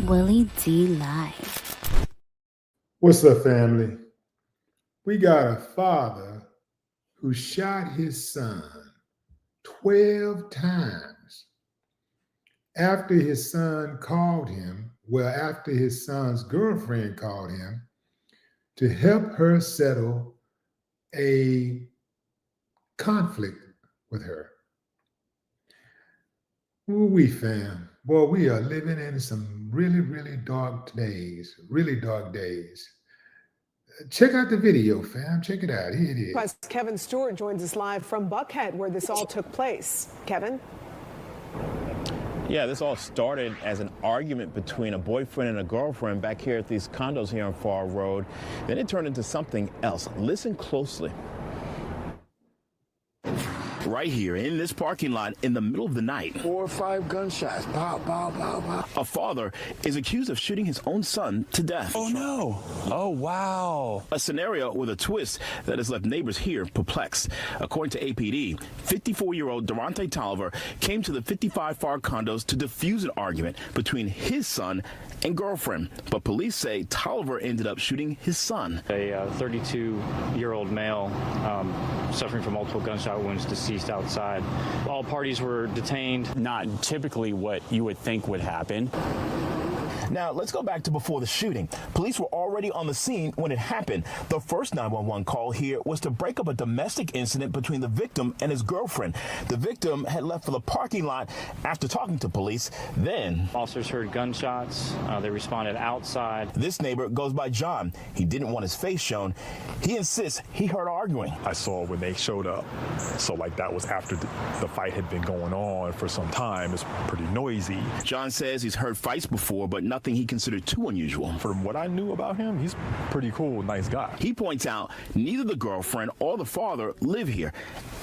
Willie D Live. What's up, family? We got a father who shot his son 12 times after his son called him, after his son's girlfriend called him to help her settle a conflict with her. Ooh-wee, fam. Boy, we are living in some really, really dark days. Check out the video, fam. Check it out. Here it is. Plus, Kevin Stewart joins us live from Buckhead, where this all took place. Kevin? Yeah, this all started as an argument between a boyfriend and a girlfriend back here at these condos here on Far Road. Then it turned into something else. Listen closely. Right here in this parking lot in the middle of the night. 4 or 5 gunshots. Pow, pow, pow, pow. A father is accused of shooting his own son to death. Oh, no. Oh, wow. A scenario with a twist that has left neighbors here perplexed. According to APD, 54-year-old Durante Tolliver came to the 55 Far condos to defuse an argument between his son and girlfriend. But police say Tolliver ended up shooting his son. A 32-year-old male suffering from multiple gunshot wounds deceased outside. All parties were detained. Not typically what you would think would happen. Now, let's go back to before the shooting. Police were already on the scene when it happened. The first 911 call here was to break up a domestic incident between the victim and his girlfriend. The victim had left for the parking lot after talking to police. Then Officers heard gunshots. They responded outside. This neighbor goes by John. He didn't want his face shown. He insists he heard arguing. I saw when they showed up. So like that was after the fight had been going on for some time. It's pretty noisy. John says he's heard fights before, but nothing he considered too unusual. From what I knew about him, he's pretty cool, nice guy. He points out neither the girlfriend or the father live here,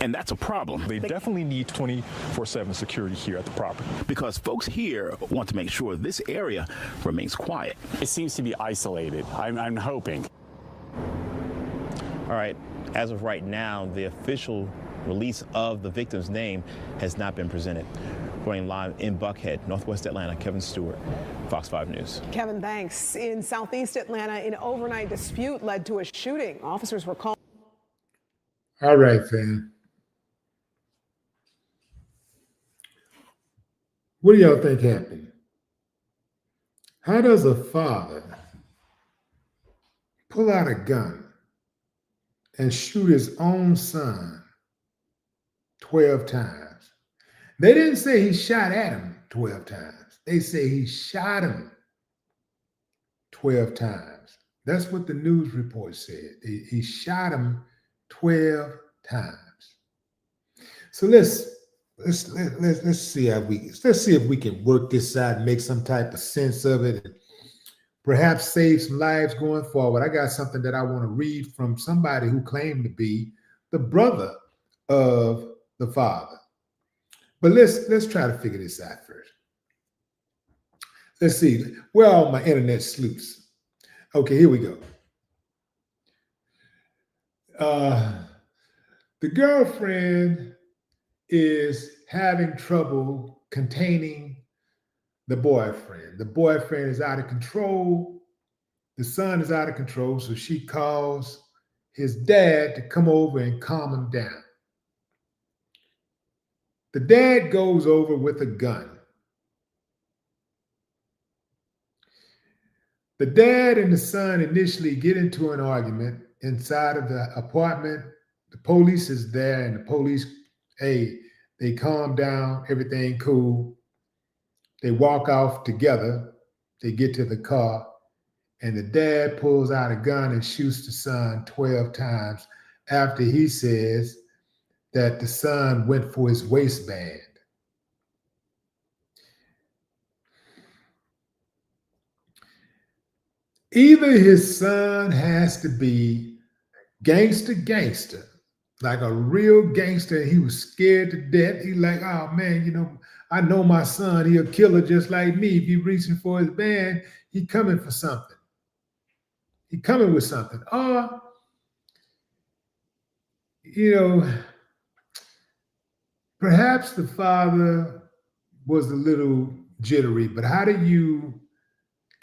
and that's a problem. They definitely need 24/7 security here at the property. Because folks here want to make sure this area remains quiet. It seems to be isolated. I'm hoping. All right, as of right now, the official release of the victim's name has not been presented. Going live in Buckhead, Northwest Atlanta, Kevin Stewart, Fox 5 News. Kevin, thanks. In Southeast Atlanta, an overnight dispute led to a shooting. Officers were called. All right, fam. What do y'all think happened? How does a father pull out a gun and shoot his own son 12 times? They didn't say he shot at him 12 times. They say he shot him 12 times. That's what the news report said. He shot him 12 times. So let's see if we can work this out and make some type of sense of it and perhaps save some lives going forward. I got something that I want to read from somebody who claimed to be the brother of the father. But let's try to figure this out first. Let's see. Where are all my internet sleuths? Okay, here we go. The girlfriend is having trouble containing the boyfriend. The boyfriend is out of control. The son is out of control, so she calls his dad to come over and calm him down. The dad goes over with a gun. The dad and the son initially get into an argument inside of the apartment. The police is there, and the police, they calm down, everything cool. They walk off together. They get to the car, and the dad pulls out a gun and shoots the son 12 times after he says that the son went for his waistband. Either his son has to be gangster, like a real gangster. He was scared to death. He's like, oh man, I know my son, he a killer just like me. If he reaching for his band, he coming for something. He coming with something. Or, perhaps the father was a little jittery, but how do you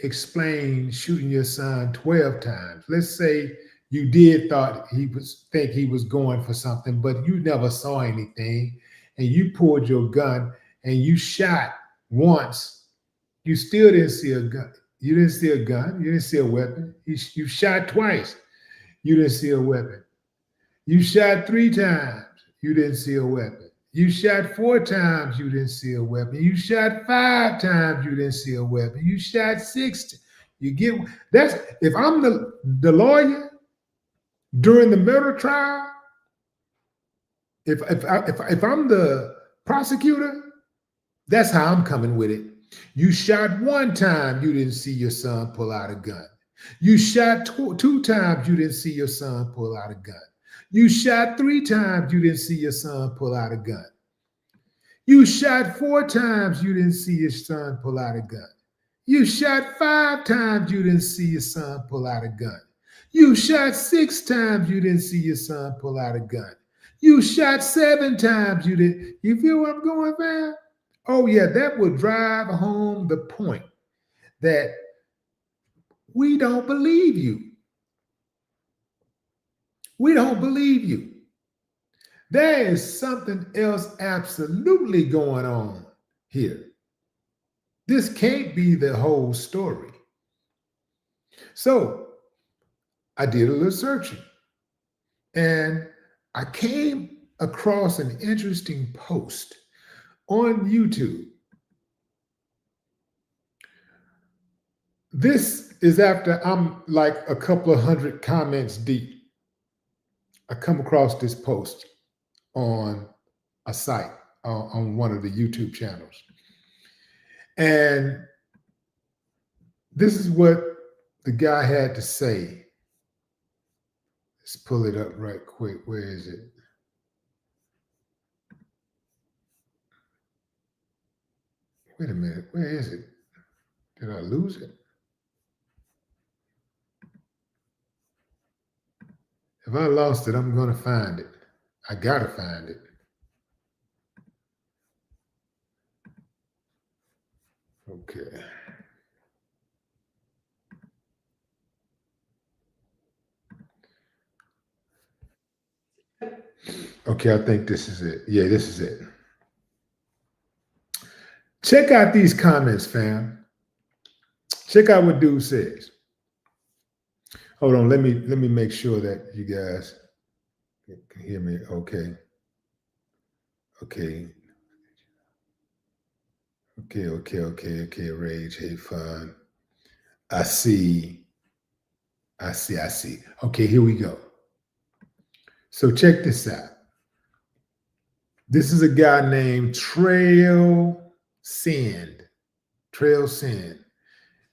explain shooting your son 12 times. Let's say you did think he was going for something, but you never saw anything, and you pulled your gun and you shot once. You still didn't see a gun. You didn't see a gun. You didn't see a weapon. You shot twice. You didn't see a weapon. You shot 3 times. You didn't see a weapon. You shot 4 times. You didn't see a weapon. You shot 5 times. You didn't see a weapon. You shot 6. You get that's if I'm the lawyer during the murder trial. If I'm the prosecutor, that's how I'm coming with it. You shot 1 time, you didn't see your son pull out a gun. You shot 2 times, you didn't see your son pull out a gun. You shot 3 times, you didn't see your son pull out a gun. You shot 4 times, you didn't see your son pull out a gun. You shot 5 times, you didn't see your son pull out a gun. You shot 6 times, you didn't see your son pull out a gun. You shot 7 times, you didn't. You feel where I'm going, fam? Oh, yeah, that will drive home the point that we don't believe you. We don't believe you. There is something else absolutely going on here. This can't be the whole story. So I did a little searching, and I came across an interesting post on YouTube. This is after I'm like a couple of 100 comments deep. I come across this post on a site, on one of the YouTube channels. And this is what the guy had to say. Let's pull it up right quick. Where is it? Wait a minute. Where is it? Did I lose it? If I lost it, I'm going to find it. I got to find it. Okay. Okay, I think this is it. Yeah, this is it. Check out these comments, fam. Check out what dude says. Hold on, let me make sure that you guys can hear me. Okay. Okay. Rage, hate, fun. I see. Okay, here we go. So check this out. This is a guy named Trail Send.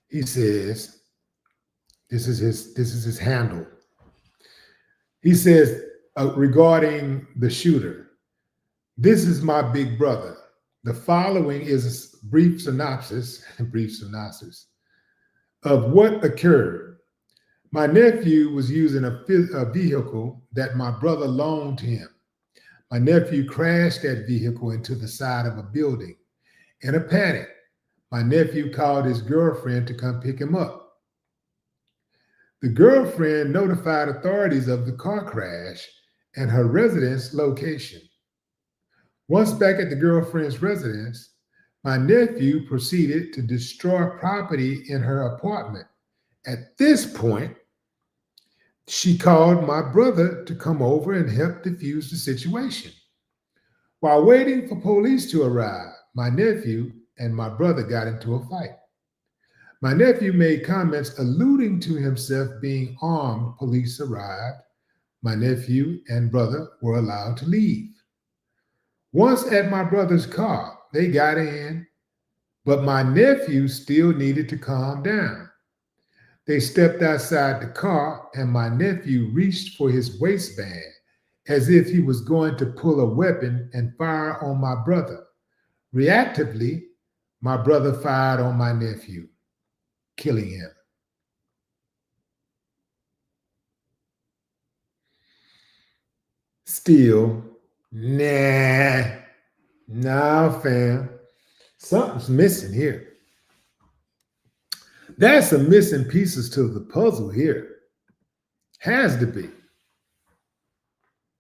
He says, this is his handle. He says, regarding the shooter, this is my big brother. The following is a brief synopsis of what occurred. My nephew was using a vehicle that my brother loaned him. My nephew crashed that vehicle into the side of a building. In a panic, my nephew called his girlfriend to come pick him up. The girlfriend notified authorities of the car crash and her residence location. Once back at the girlfriend's residence, my nephew proceeded to destroy property in her apartment. At this point, she called my brother to come over and help defuse the situation. While waiting for police to arrive, my nephew and my brother got into a fight. My nephew made comments alluding to himself being armed. Police arrived. My nephew and brother were allowed to leave. Once at my brother's car, they got in, but my nephew still needed to calm down. They stepped outside the car, and my nephew reached for his waistband as if he was going to pull a weapon and fire on my brother. Reactively, my brother fired on my nephew, killing him. Still, nah, fam. Something's missing here. That's some missing pieces to the puzzle here. Has to be.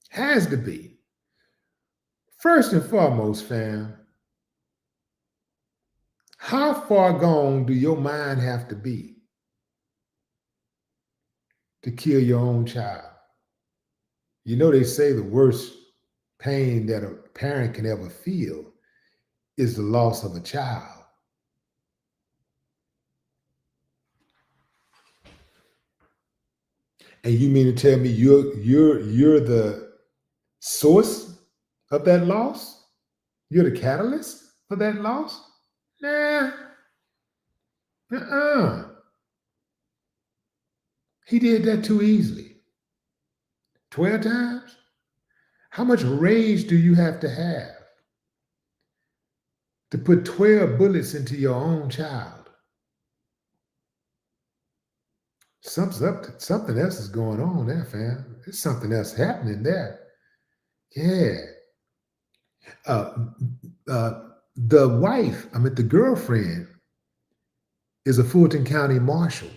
Has to be. First and foremost, fam, how far gone do your mind have to be to kill your own child? You know, they say the worst pain that a parent can ever feel is the loss of a child. And you mean to tell me you're the source of that loss? You're the catalyst for that loss? Nah. He did that too easily. 12 times? How much rage do you have to put 12 bullets into your own child? Something else is going on there, fam. There's something else happening there. Yeah. The wife, the girlfriend, is a Fulton County marshal.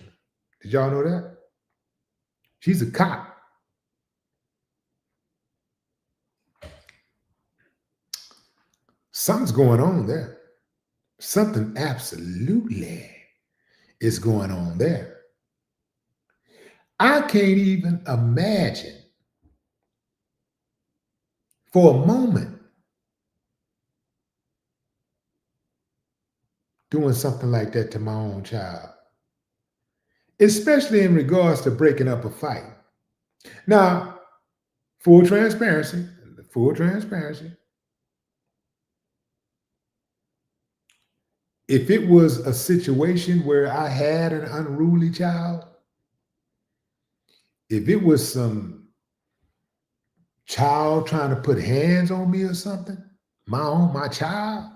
Did y'all know that? She's a cop. Something's going on there. Something absolutely is going on there. I can't even imagine for a moment doing something like that to my own child, especially in regards to breaking up a fight. Now, full transparency. If it was a situation where I had an unruly child, if it was some child trying to put hands on me or something, my child,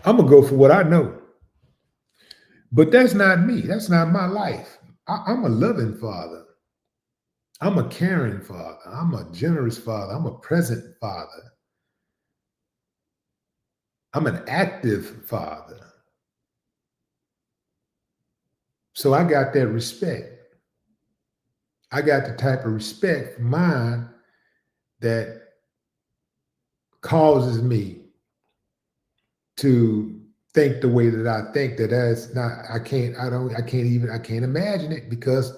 I'm gonna go for what I know. But that's not me. That's not my life. I'm a loving father. I'm a caring father. I'm a generous father. I'm a present father. I'm an active father. So I got that respect. I got the type of respect for mine that causes me to think the way that I think. That's not, I can't imagine it because,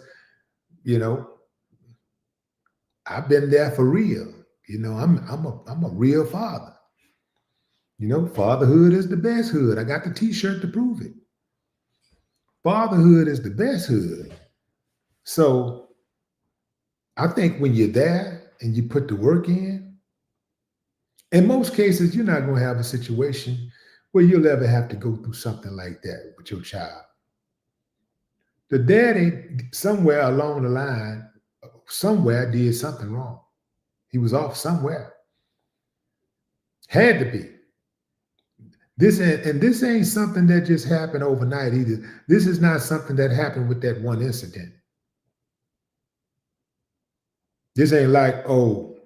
I've been there for real. I'm a real father. Fatherhood is the best hood. I got the t-shirt to prove it. Fatherhood is the best hood. So I think when you're there and you put the work in most cases, you're not going to have a situation where you'll ever have to go through something like that with your child. The daddy, somewhere along the line, somewhere did something wrong. He was off somewhere. Had to be. This ain't something that just happened overnight either. This is not something that happened with that one incident. This ain't like, oh,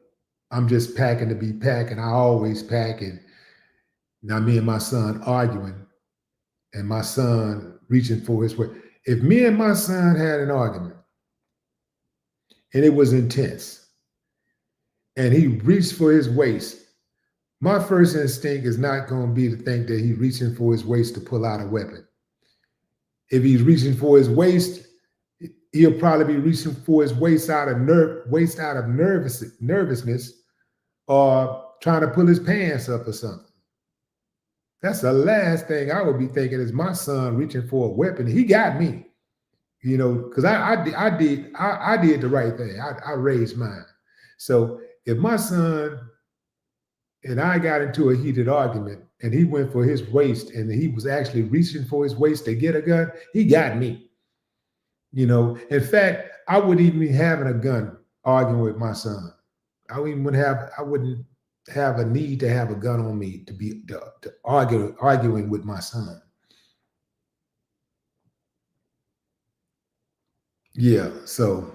I'm just packing to be packing. I always pack. And now me and my son arguing and my son reaching for his way. If me and my son had an argument and it was intense and he reached for his waist, my first instinct is not going to be to think that he's reaching for his waist to pull out a weapon. If he's reaching for his waist, he'll probably be reaching for his waist out of nervousness or trying to pull his pants up or something. That's the last thing I would be thinking is my son reaching for a weapon. He got me, because I did the right thing. I raised mine. So if my son and I got into a heated argument and he went for his waist and he was actually reaching for his waist to get a gun, he got me. In fact, I wouldn't even be having a gun arguing with my son. I wouldn't have a need to have a gun on me to arguing with my son. Yeah, so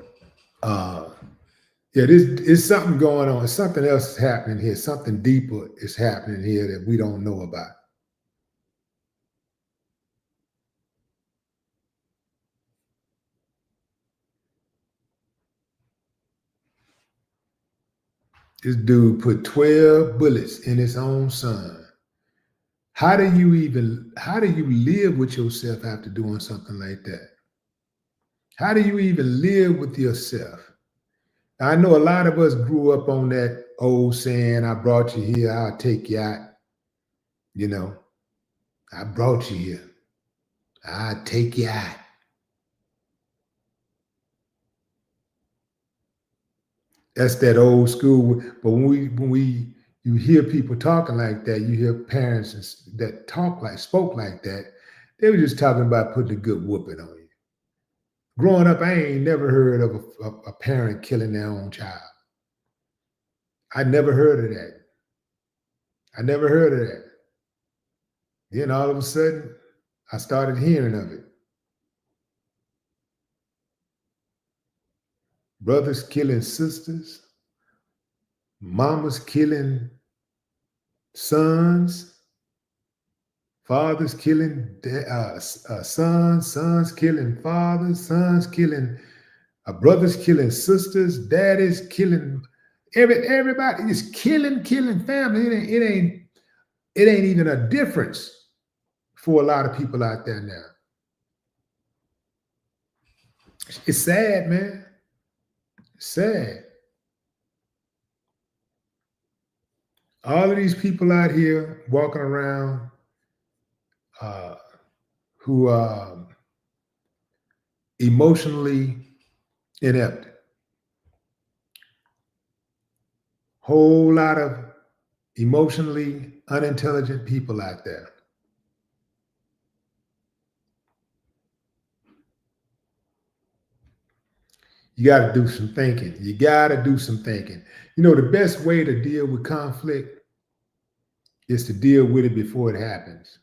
Yeah, this is something going on. Something else is happening here. Something deeper is happening here that we don't know about. This dude put 12 bullets in his own son. How do you live with yourself after doing something like that? How do you even live with yourself? I know a lot of us grew up on that old saying, I brought you here, I'll take you out. You know, I brought you here, I'll take you out. That's that old school. But you hear people talking like that, you hear parents that spoke like that, they were just talking about putting a good whooping on you. Growing up, I ain't never heard of a parent killing their own child. I never heard of that. I never heard of that. Then all of a sudden, I started hearing of it. Brothers killing sisters, mamas killing sons, fathers killing sons, sons killing fathers, sons killing brothers killing sisters, daddies killing everybody. Is killing family. It ain't even a difference for a lot of people out there now. It's sad, man. It's sad. All of these people out here walking around who are emotionally inept. Whole lot of emotionally unintelligent people out there. You got to do some thinking. You got to do some thinking. You know, the best way to deal with conflict is to deal with it before it happens.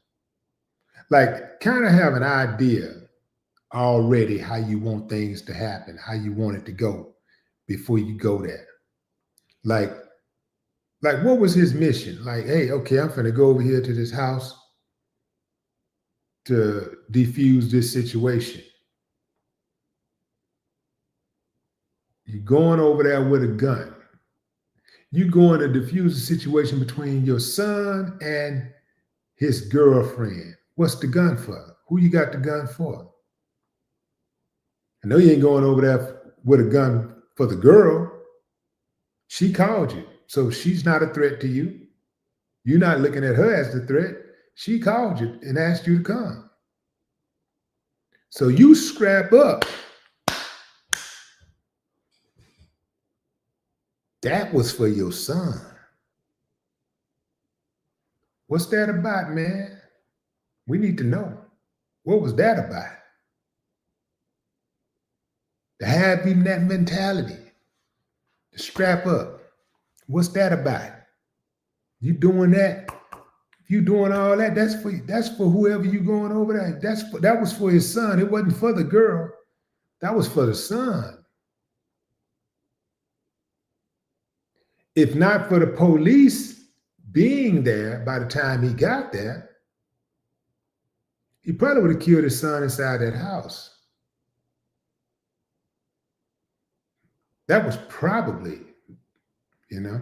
Like, kind of have an idea already how you want things to happen, how you want it to go before you go there. Like what was his mission? Like, hey, okay, I'm finna go over here to this house to defuse this situation. You're going over there with a gun. You're going to defuse the situation between your son and his girlfriend. What's the gun for? Who you got the gun for? I know you ain't going over there with a gun for the girl. She called you, so she's not a threat to you. You're not looking at her as the threat. She called you and asked you to come. So you scrap up. That was for your son. What's that about, man? We need to know. What was that about? To have even that mentality, to scrap up. What's that about? You doing that? You doing all that? That's for whoever you going over there. That was for his son. It wasn't for the girl. That was for the son. If not for the police being there by the time he got there, he probably would have killed his son inside that house. That was probably, you know.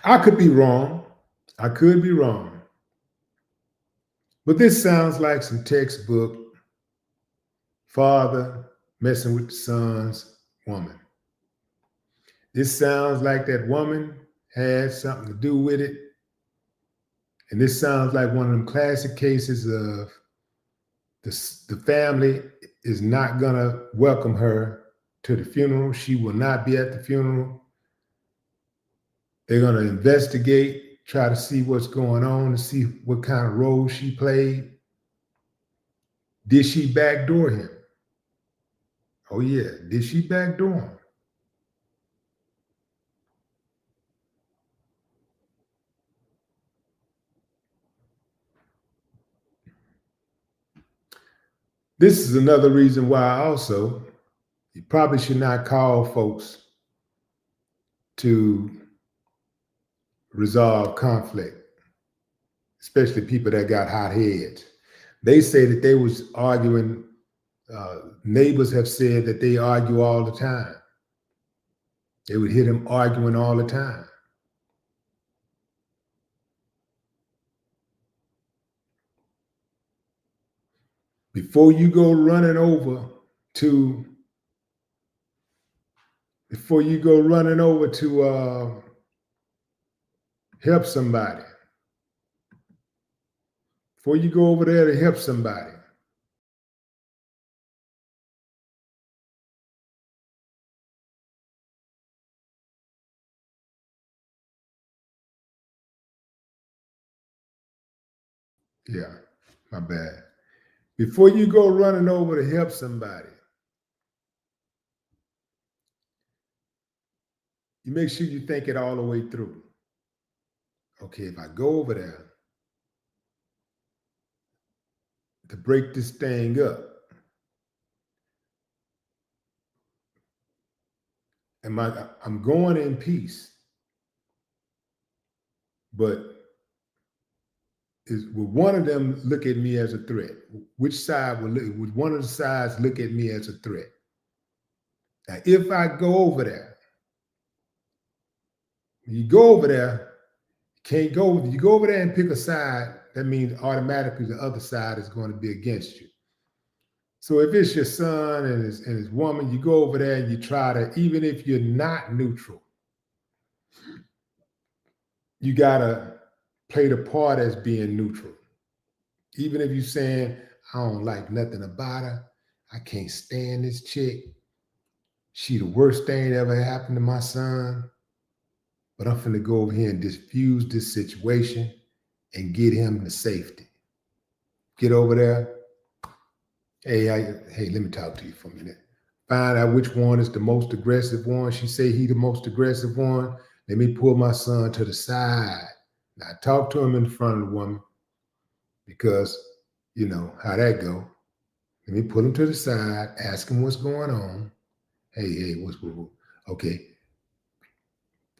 I could be wrong. I could be wrong. But this sounds like some textbook father messing with the son's woman. This sounds like that woman had something to do with it. And this sounds like one of them classic cases of the family is not going to welcome her to the funeral. She will not be at the funeral. They're going to investigate, try to see what's going on, to see what kind of role she played. Did she backdoor him? Oh, yeah. Did she backdoor him? This is another reason why also you probably should not call folks to resolve conflict, especially people that got hot heads. They say that they was arguing, neighbors have said that they argue all the time. They would hear them arguing all the time. Before you go running over to help somebody, before you go over there to help somebody, yeah, my bad. Before you go running over to help somebody, you make sure you think it all the way through. Okay, if I go over there to break this thing up, I'm going in peace, but will one of them look at me as a threat? Which side would one of the sides look at me as a threat? Now, if I go over there, you go over there, you go over there and pick a side, that means automatically the other side is going to be against you. So if it's your son and his woman, you go over there and you try to, even if you're not neutral, you gotta play the part as being neutral. Even if you're saying, I don't like nothing about her, I can't stand this chick, she the worst thing that ever happened to my son, but I'm finna go over here and diffuse this situation and get him to safety. Get over there. Hey, let me talk to you for a minute. Find out which one is the most aggressive one. She say he the most aggressive one. Let me pull my son to the side. Now talk to him in front of the woman, because you know how that go. Let me pull him to the side, ask him what's going on. Hey, what's okay.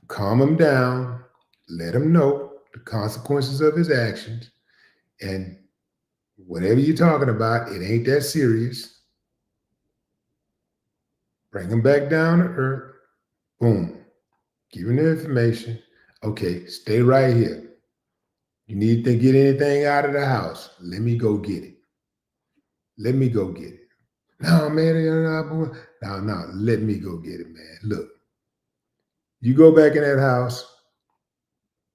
Calm him down, let him know the consequences of his actions, and whatever you're talking about, it ain't that serious. Bring him back down to earth. Boom. Give him the information. Okay, stay right here. You need to get anything out of the house, let me go get it. Let me go get it. No, man, no, let me go get it, man. Look, you go back in that house,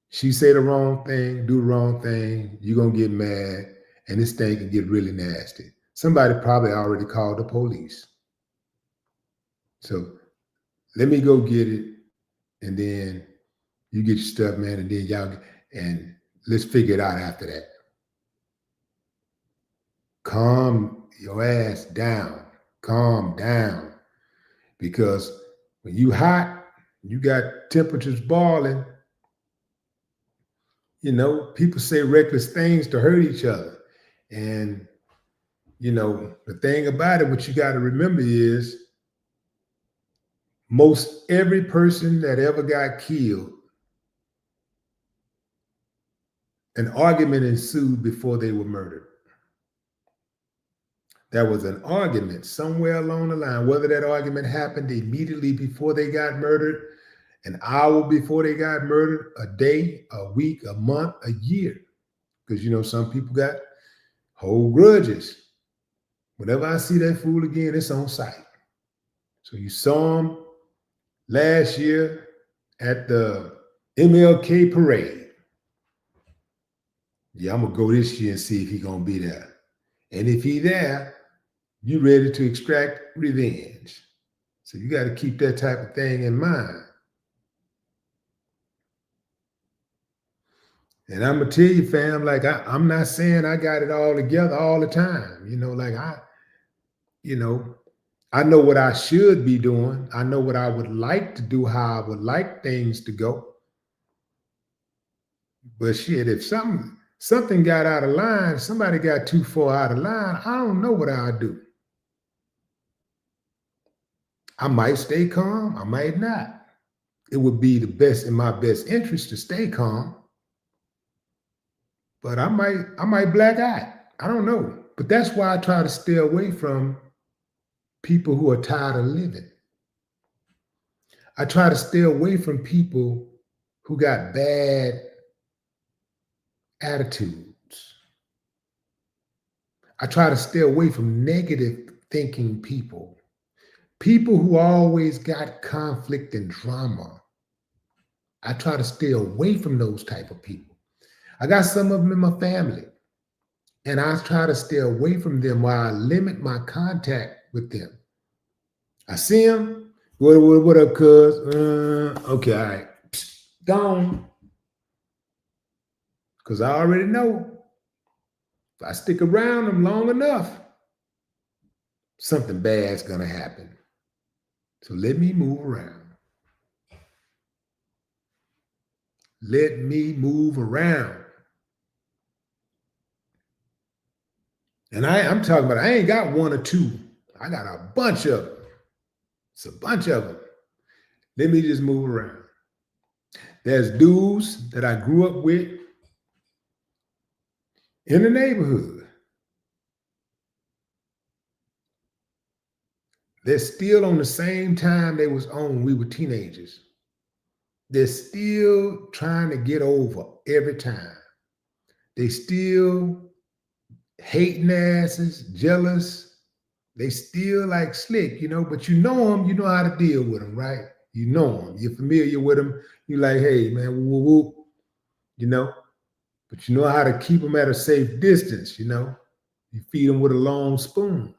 she say the wrong thing, do the wrong thing, you're going to get mad, and this thing can get really nasty. Somebody probably already called the police. So let me go get it, and then you get your stuff, man, and then and let's figure it out after that. Calm your ass down. Calm down. Because when you hot, you got temperatures boiling, you know, people say reckless things to hurt each other. And, you know, the thing about it, what you got to remember is most every person that ever got killed, an argument ensued before they were murdered. There was an argument somewhere along the line, whether that argument happened immediately before they got murdered, an hour before they got murdered, a day, a week, a month, a year. Because, you know, some people got whole grudges. Whenever I see that fool again, it's on sight. So you saw him last year at the MLK parade. Yeah, I'm going to go this year and see if he's going to be there. And if he's there, you ready to extract revenge. So you got to keep that type of thing in mind. And I'm going to tell you, fam, like I'm not saying I got it all together all the time. You know, like I know what I should be doing. I know what I would like to do, how I would like things to go. But shit, if something something got out of line, somebody got too far out of line, I don't know what I'll do. I might stay calm, I might not. It would be the best in my best interest to stay calm. But I might black out. I don't know. But that's why I try to stay away from people who are tired of living. I try to stay away from people who got bad attitudes. I try to stay away from negative thinking people. People who always got conflict and drama. I try to stay away from those type of people. I got some of them in my family, and I try to stay away from them while I limit my contact with them. I see them, what up, cuz? Okay, all right, gone. Because I already know if I stick around them long enough, something bad's gonna happen. So let me move around. Let me move around. And I'm talking about, I ain't got one or two. I got a bunch of them. It's a bunch of them. Let me just move around. There's dudes that I grew up with in the neighborhood. They're still on the same time they was on when we were teenagers. They're still trying to get over every time. They still hating asses, jealous. They still like slick, but you know them, you know how to deal with them, right? You know them, you're familiar with them. You're like, hey, man, woo, woo, woo, but you know how to keep them at a safe distance, You feed them with a long spoon.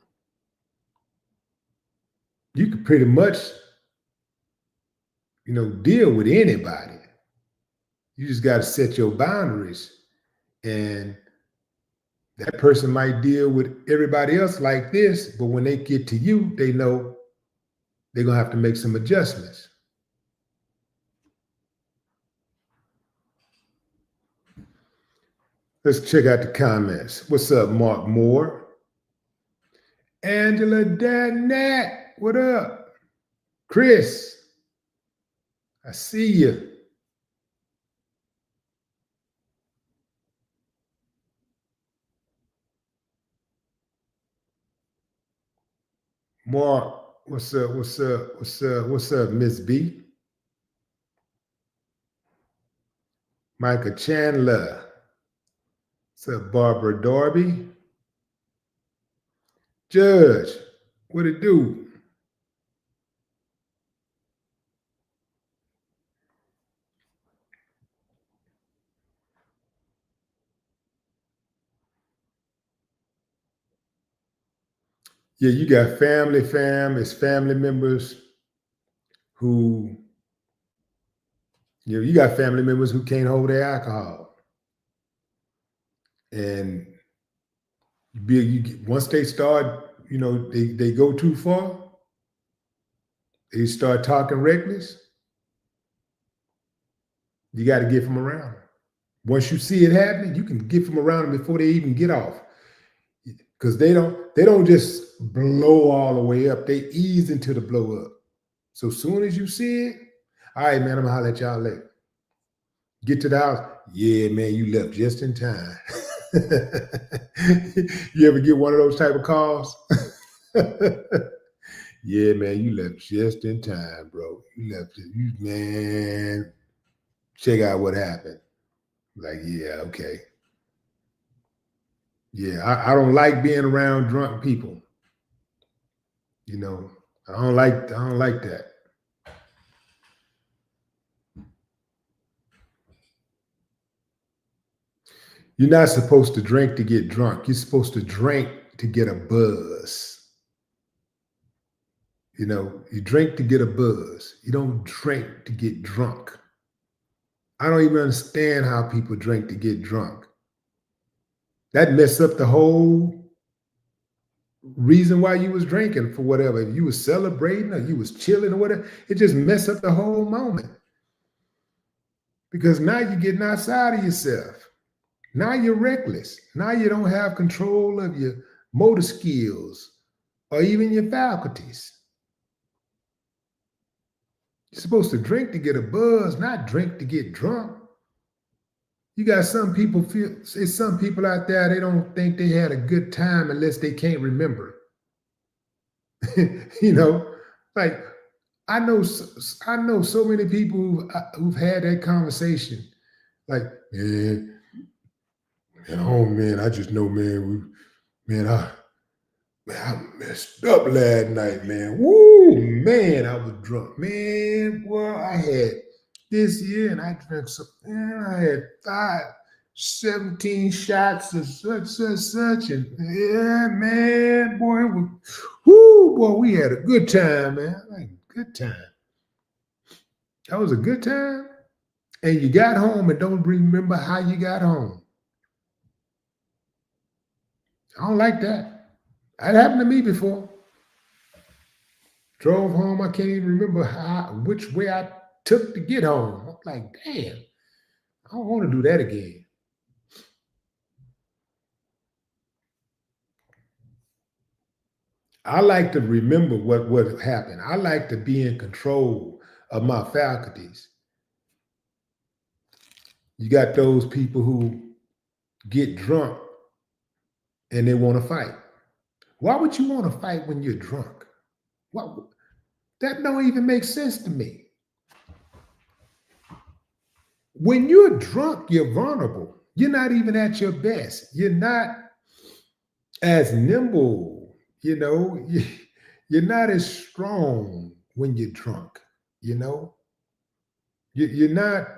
You can pretty much, deal with anybody. You just got to set your boundaries, and that person might deal with everybody else like this, but when they get to you, they know they're going to have to make some adjustments. Let's check out the comments. What's up, Mark Moore? Angela Danette, what up? Chris, I see you. Mark, what's up? What's up, Miss B? Micah Chandler. What's up, Barbara Darby? Judge, what it do? Yeah, you got it's family members who, you got family members who can't hold their alcohol. And once they start, they go too far, they start talking reckless, you got to get them around them. Once you see it happening, you can get them around them before they even get off. Because they don't just blow all the way up. They ease into the blow up. So soon as you see it, all right, man, I'm gonna holler at y'all later. Get to the house. Yeah, man, you left just in time. You ever get one of those type of calls? Yeah, man, you left just in time, bro. Man, check out what happened. Like, yeah, okay. Yeah, I don't like being around drunk people. I don't like that. You're not supposed to drink to get drunk. You're supposed to drink to get a buzz. You drink to get a buzz. You don't drink to get drunk. I don't even understand how people drink to get drunk. That messed up the whole reason why you was drinking, for whatever. If you was celebrating or you was chilling or whatever, it just messed up the whole moment. Because now you're getting outside of yourself. Now you're reckless. Now you don't have control of your motor skills or even your faculties. You're supposed to drink to get a buzz, not drink to get drunk. You got some people it's some people out there, they don't think they had a good time unless they can't remember. You know, like I know so many people who've had that conversation. Like, man, oh man, I just know, man, I messed up last night, man. Woo, man, I was drunk, man. Well, I had this year, and I drank some. Man, I had 17 shots of such, and yeah, man, boy, it was, whoo, boy, we had a good time, man. Like good time. That was a good time, and you got home and don't remember how you got home. I don't like that. That happened to me before. Drove home, I can't even remember which way I took to get home. I'm like, damn, I don't want to do that again. I like to remember what happened. I like to be in control of my faculties. You got those people who get drunk and they want to fight. Why would you want to fight when you're drunk? That don't even make sense to me. When you're drunk, you're vulnerable. You're not even at your best. You're not as nimble, you know. You're not as strong when you're drunk, you know. You're not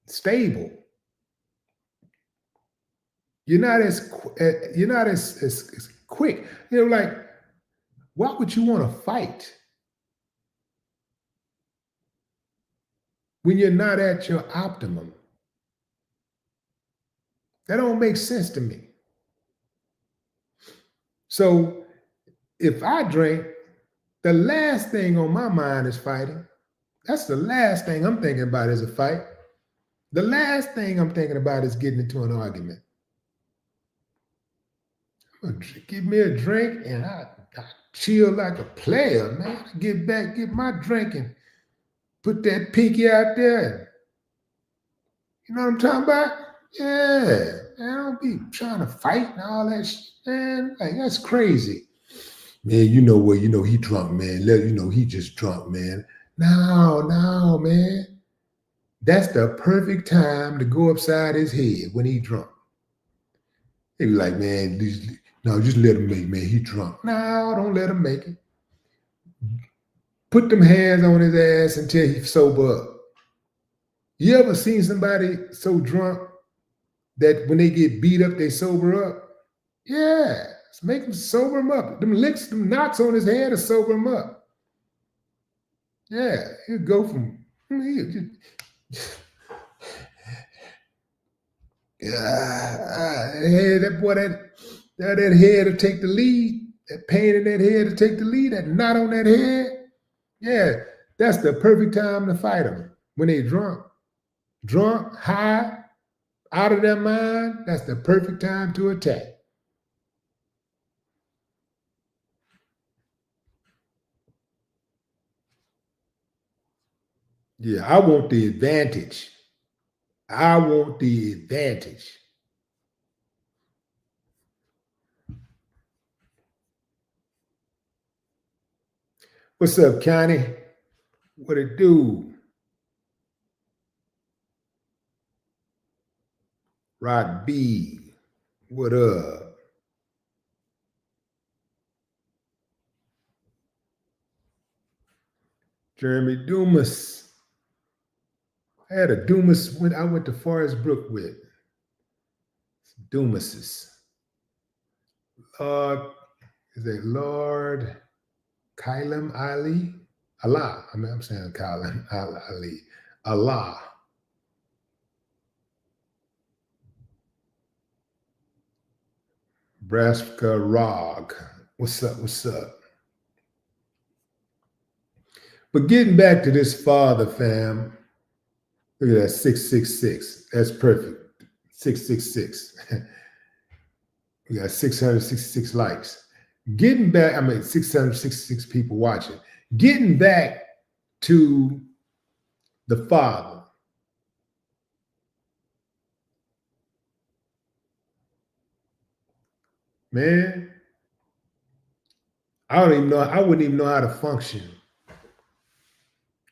stable. You're not as quick. You know, like, why would you want to fight when you're not at your optimum? That don't make sense to me. So if I drink, the last thing on my mind is fighting. That's the last thing I'm thinking about is a fight. The last thing I'm thinking about is getting into an argument. Give me a drink and I chill like a player, man. I get back, get my drink and put that pinky out there. You know what I'm talking about? Yeah, man, don't be trying to fight and all that shit, man. Like, that's crazy. Man, you know what? You know he drunk, man. He just drunk, man. No, man. That's the perfect time to go upside his head when he drunk. He be like, man, just let him make it, man. He drunk. No, don't let him make it. Put them hands on his ass until he sober up. You ever seen somebody so drunk that when they get beat up, they sober up? Yeah, let's make him sober him up. Them licks, them knots on his head to sober him up. Yeah, he'll go from that boy, that head to take the lead, that pain in that head to take the lead, that knot on that head. Yeah, that's the perfect time to fight them when they drunk, high, out of their mind. That's the perfect time to attack. Yeah, I want the advantage. What's up, Connie? What it do? Rock B, what up? Jeremy Dumas. I had a Dumas when I went to Forest Brook with. Dumases. Is it Lord Kylam Ali? Allah. I'm saying Kylam Ali. Allah. Braska Rog. What's up? But getting back to this father, fam. Look at that, 666. That's perfect. 666. We got 666 likes. Getting back, 666 people watching. Getting back to the father. Man, I wouldn't even know how to function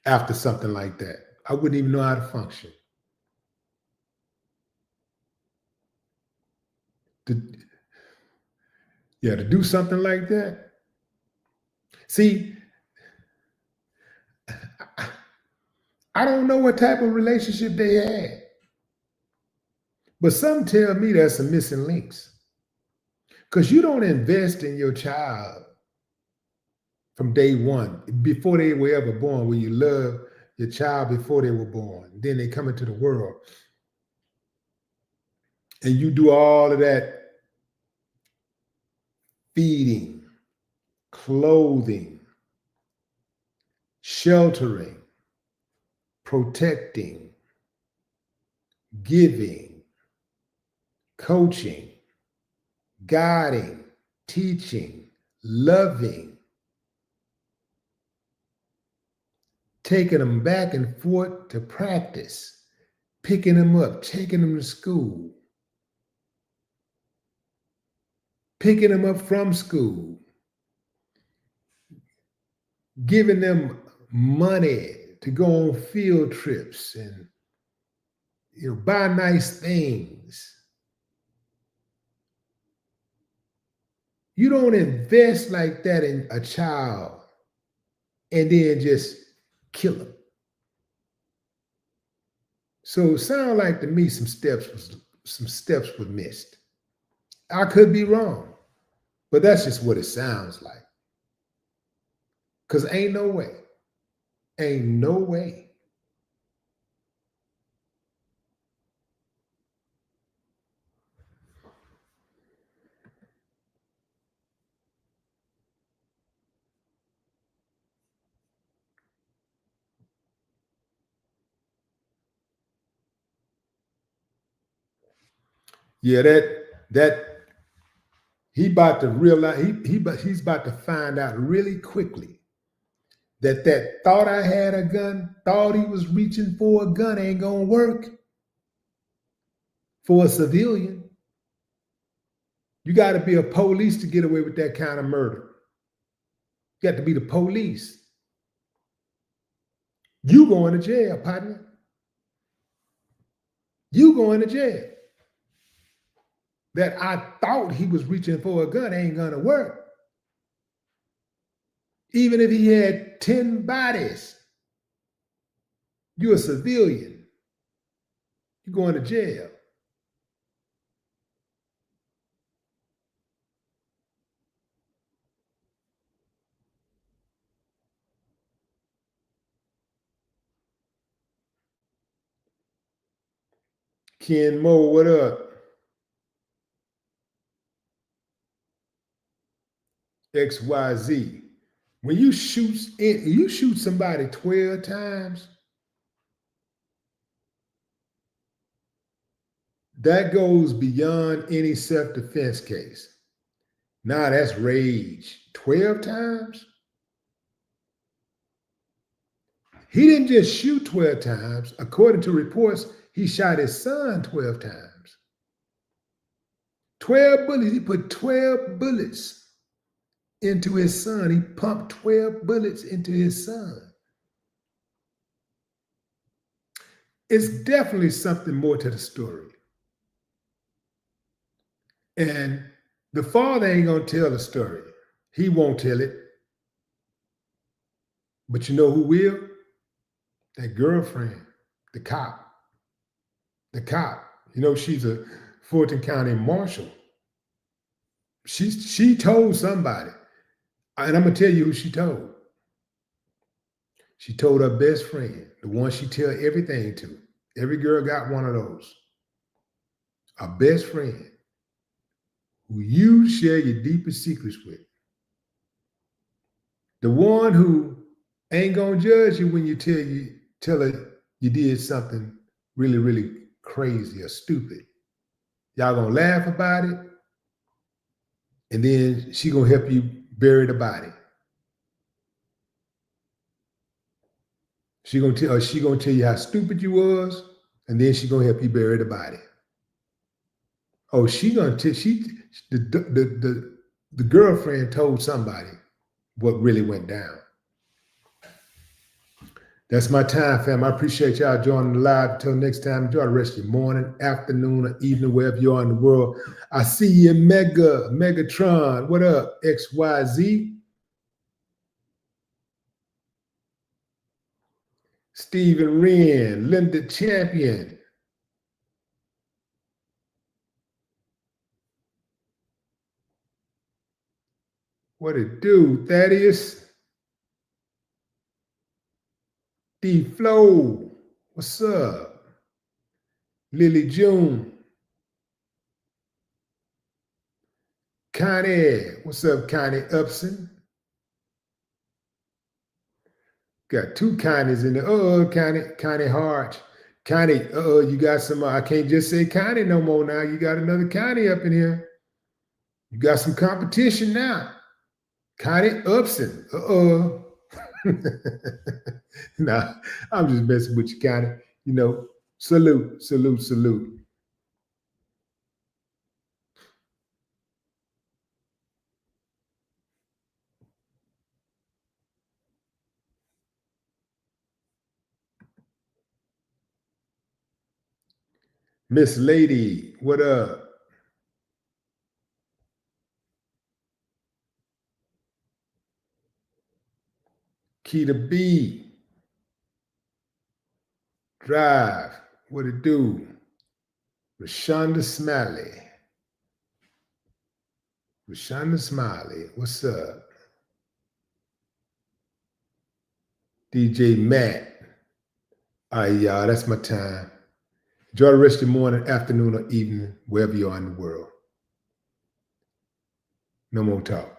after something like that. I wouldn't even know how to function. To do something like that. See, I don't know what type of relationship they had, but some tell me there's some missing links. Because you don't invest in your child from day one, before they were ever born, where you love your child before they were born. Then they come into the world. And you do all of that feeding, clothing, sheltering, protecting, giving, coaching, guiding, teaching, loving, taking them back and forth to practice, picking them up, taking them to school, picking them up from school, giving them money to go on field trips and buy nice things. You don't invest like that in a child and then just kill them. So it sounds like to me some steps were missed. I could be wrong, but that's just what it sounds like. Because ain't no way. Ain't no way. Yeah, that he about to realize he's about to find out really quickly that thought I had a gun, thought he was reaching for a gun ain't gonna work for a civilian. You got to be a police to get away with that kind of murder. You got to be the police. You going to jail, partner. You going to jail. That I thought he was reaching for a gun ain't gonna work. Even if he had 10 bodies, you're a civilian. You're going to jail. Ken Mo, what up? XYZ. When you shoot somebody 12 times, that goes beyond any self-defense case. Now that's rage. 12 times? He didn't just shoot 12 times. According to reports, he shot his son 12 times. 12 bullets. He put 12 bullets into his son. He pumped 12 bullets into his son. It's definitely something more to the story. And the father ain't gonna tell the story. He won't tell it. But you know who will? That girlfriend, the cop. The cop. She's a Fulton County marshal. She told somebody. And I'm gonna tell you who she told. She told her best friend, the one she tell everything to. Every girl got one of those. A best friend who you share your deepest secrets with. The one who ain't gonna judge you when you tell her you did something really, really crazy or stupid. Y'all gonna laugh about it, and then she gonna help you bury the body. She gonna tell you how stupid you was, and then she gonna help you bury the body. Oh, the girlfriend told somebody what really went down. That's my time, fam. I appreciate y'all joining the live. Until next time, enjoy the rest of your morning, afternoon, or evening, wherever you are in the world. I see you, Megatron. What up, XYZ? Stephen Wren, Linda Champion. What it do, Thaddeus? D Flow, what's up? Lily June. Connie, what's up, Connie Upson? Got two Connies in there. Connie Hart. Connie, you got some, I can't just say Connie no more now. You got another Connie up in here. You got some competition now. Connie Upson. Nah, I'm just messing with you, Connie. You know, salute. Miss Lady, what up? Keita B. Drive, what it do? Rashonda Smiley. What's up? DJ Matt. All right, y'all, that's my time. Enjoy the rest of your morning, afternoon, or evening, wherever you are in the world. No more talk.